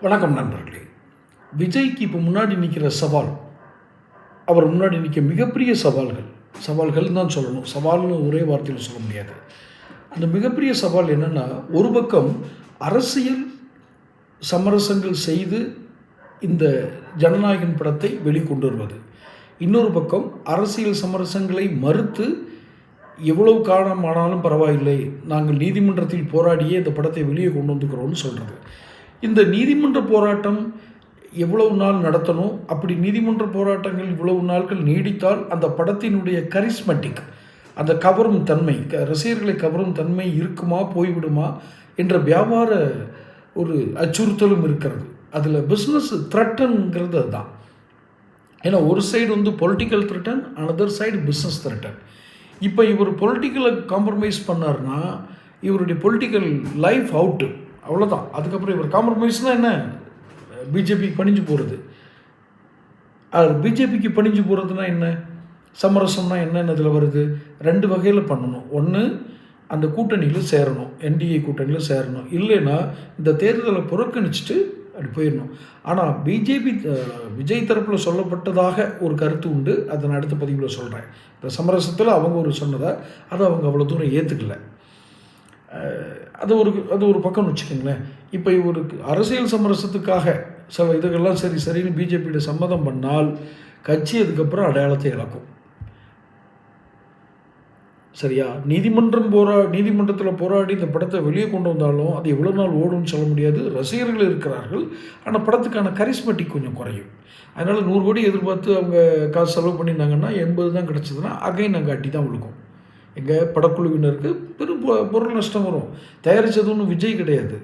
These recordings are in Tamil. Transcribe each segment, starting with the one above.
வணக்கம் நண்பர்களே. விஜய்க்கு இப்போ முன்னாடி நிற்கிற சவால், அவர் முன்னாடி நிற்க மிகப்பெரிய சவால்கள் தான் சொல்லணும். சவால்னு ஒரே வார்த்தையில் சொல்ல முடியாது. அந்த மிகப்பெரிய சவால் என்னென்னா, ஒரு பக்கம் அரசியல் சமரசங்கள் செய்து இந்த ஜனநாயகன் படத்தை வெளிக்கொண்டு வருவது, இன்னொரு பக்கம் அரசியல் சமரசங்களை மறுத்து எவ்வளவு காலம் ஆனாலும் பரவாயில்லை, நாங்கள் நீதிமன்றத்தில் போராடியே இந்த படத்தை வெளியே கொண்டு வந்துக்கிறோம்னு சொல்கிறது. இந்த நீதிமன்ற போராட்டம் எவ்வளவு நாள் நடத்தணும், அப்படி நீதிமன்ற போராட்டங்கள் இவ்வளவு நாட்கள் நீடித்தால் அந்த படத்தினுடைய கரிஸ்மெட்டிக், அந்த கவரும் தன்மை, ரசிகர்களை கவரும் தன்மை இருக்குமா போய்விடுமா என்ற வியாபார ஒரு அச்சுறுத்தலும் இருக்கிறது. அதில் பிஸ்னஸ் த்ரெட்டன்ங்கிறது அதுதான். ஏன்னா ஒரு side political threaten, another side business threaten. இப்போ இவர் பொலிட்டிக்கலை காம்ப்ரமைஸ் பண்ணார்னா இவருடைய பொலிட்டிக்கல் லைஃப் அவுட்டு, அவ்வளோதான். அதுக்கப்புறம் இவர் காம்ப்ரமைஸ்னால் என்ன, பிஜேபிக்கு பணிஞ்சு போகிறது. அது பிஜேபிக்கு பணிஞ்சு போகிறதுனா என்ன, சமரசம்னா என்னென்ன இதில் வருது, ரெண்டு வகையில் பண்ணணும். ஒன்று, அந்த கூட்டணியில் சேரணும், என்டிஏ கூட்டணியில் சேரணும். இல்லைன்னா இந்த தேர்தலை புறக்கணிச்சிட்டு அப்படி போயிடணும். ஆனால் விஜய் தரப்பில் சொல்லப்பட்டதாக ஒரு கருத்து உண்டு, அதை நான் அடுத்த பதிவில் சொல்கிறேன். இந்த சமரசத்தில் அவங்க ஒரு சொன்னதை அதை அவங்க அவ்வளோ தூரம் ஏற்றுக்கல. அது ஒரு பக்கம்னு வச்சுக்கோங்களேன். இப்போ இவருக்கு அரசியல் சமரசத்துக்காக சில இதுகள்லாம் சரின்னு பிஜேபியோட சம்மதம் பண்ணால் கட்சி அதுக்கப்புறம் அடையாளத்தை இழக்கும். சரியா? நீதிமன்றத்தில் போராடி இந்த படத்தை வெளியே கொண்டு வந்தாலும் அது எவ்வளோ நாள் ஓடும்னு சொல்ல முடியாது. ரசிகர்கள் இருக்கிறார்கள், ஆனால் படத்துக்கான கரிஸ்மெட்டிக் கொஞ்சம் குறையும். அதனால் 100 கோடி எதிர்பார்த்து அவங்க காசு செலவு பண்ணியிருந்தாங்கன்னா 80 தான் கிடச்சிதுன்னா அகைன் நாங்கள் அட்டி தான் விழுக்கும். எங்கள் படக்குழுவினருக்கு பெரும் பொருள் நஷ்டம் வரும். தயாரித்தது ஒன்றும் விஜய் கிடையாது.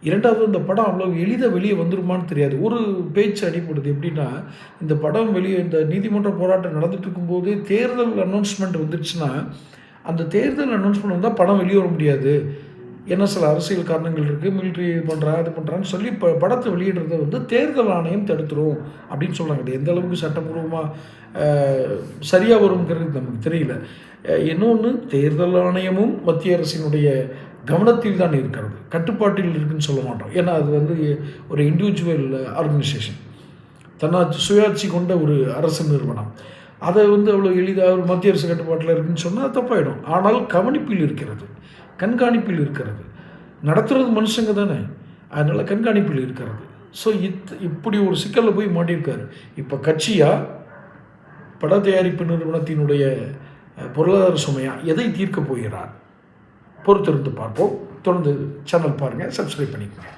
இரண்டாவது, இந்த படம் அவ்வளோ எளிதாக வெளியே வந்துருமான்னு தெரியாது. ஒரு பேச்சு அடிப்படுது. எப்படின்னா, இந்த படம் இந்த நீதிமன்ற போராட்டம் நடந்துட்டு இருக்கும்போது தேர்தல் அனௌன்ஸ்மெண்ட் வந்துடுச்சுன்னா, அந்த தேர்தல் அனௌன்ஸ்மெண்ட் வந்தால் படம் வெளியே வர முடியாது, ஏன்னா சில அரசியல் காரணங்கள் இருக்குது, மிலிட்ரி அது பண்ணுறான்னு சொல்லி படத்தை வெளியிடுறத தேர்தல் ஆணையம் தடுத்துரும் அப்படின்னு சொல்கிறாங்க. அது எந்த அளவுக்கு சட்டப்பூர்வமாக சரியாக வருங்கிறது நமக்கு தெரியல. இன்னொன்று, தேர்தல் ஆணையமும் மத்திய அரசினுடைய கவனத்தில் தான் இருக்கிறது, கட்டுப்பாட்டில் இருக்குதுன்னு சொல்ல மாட்டோம். ஏன்னா அது ஒரு இண்டிவிஜுவல் ஆர்கனைசேஷன், சுயாட்சி கொண்ட ஒரு அரசு நிறுவனம். அதை அவ்வளோ எளிதாக மத்திய அரசு கட்டுப்பாட்டில் இருக்குதுன்னு சொன்னால் தப்பாயிடும். ஆனால் கவனிப்பில் இருக்கிறது, கண்காணிப்பில் இருக்கிறது. நடத்துகிறது மனுஷங்க தானே, அதனால் கண்காணிப்பில் இருக்கிறது. ஸோ இப்படி ஒரு சிக்கலில் போய் மாட்டியிருக்காரு. இப்போ கட்சியாக, பட தயாரிப்பு நிறுவனத்தினுடைய பொருளாதார சுமையாக எதை தீர்க்க போகிறார், பொறுத்திருந்து பார்ப்போம். தொடர்ந்து சேனல் பாருங்கள், சப்ஸ்கிரைப் பண்ணிக்கோங்க.